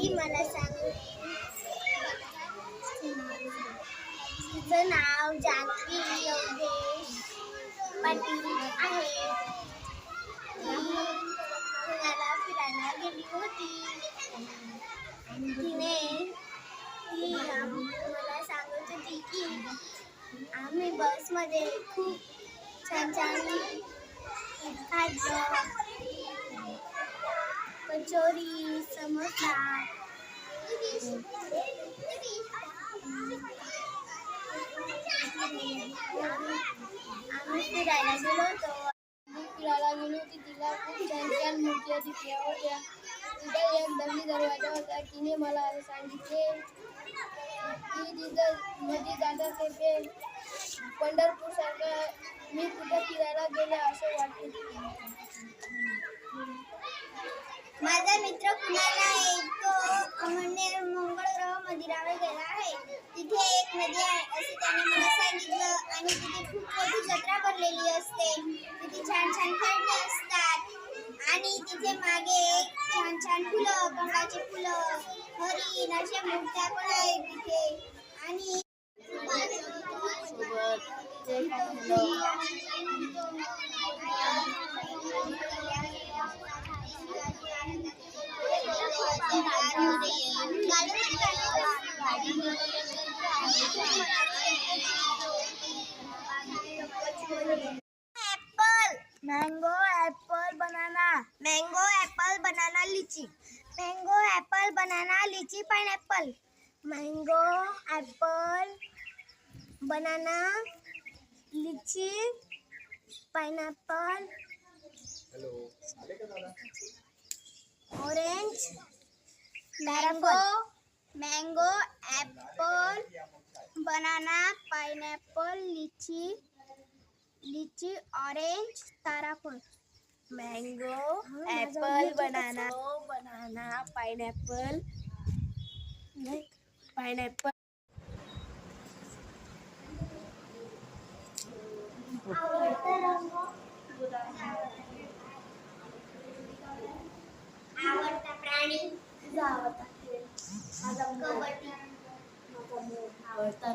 ती मला सांगते तिचं नाव जानवी योगेश पाटील आहे. पुण्याला फिरायला गेली होती. ती मला सांगत होती की आम्ही बसमध्ये खूप छान छान खाल्लं, कचोरी, समोसा. आम्ही फिरायला गेलो होतो. तिला खूप छान छान मूर्त्या दिसल्या होत्या. तिथे एक दगडी दरवाजा होता. तिने मला असं सांगितले की तिथं मध्ये जातात ते पंढरपूर सारखं मी कुठं फिरायला गेले असं वाटते. माझा मित्र पुण्याला एक म्हणजे मंगळ ग्रह मंदिरावर गेला आहे. तिथे एक नदी आहे असे त्याने मला सांगितलं आणि तिथे खूप मोठी जत्रा भरलेली असते. तिथे छान छान खेळणी असतात आणि तिथे मागे छान छान फुलं, कमळाची फुलं, हरिण अशा मूर्त्या पण आहेत तिथे. आणि mango apple banana lychee. Mango apple banana lychee pineapple. Mango apple banana lychee pineapple orange mango apple banana pineapple lychee orange ताराफळ. मैंगो एप्पल बनाना पाइनएप्पल आवडता प्राणी. तुझा आवडता खेळ. माझा कबड्डी. आवडता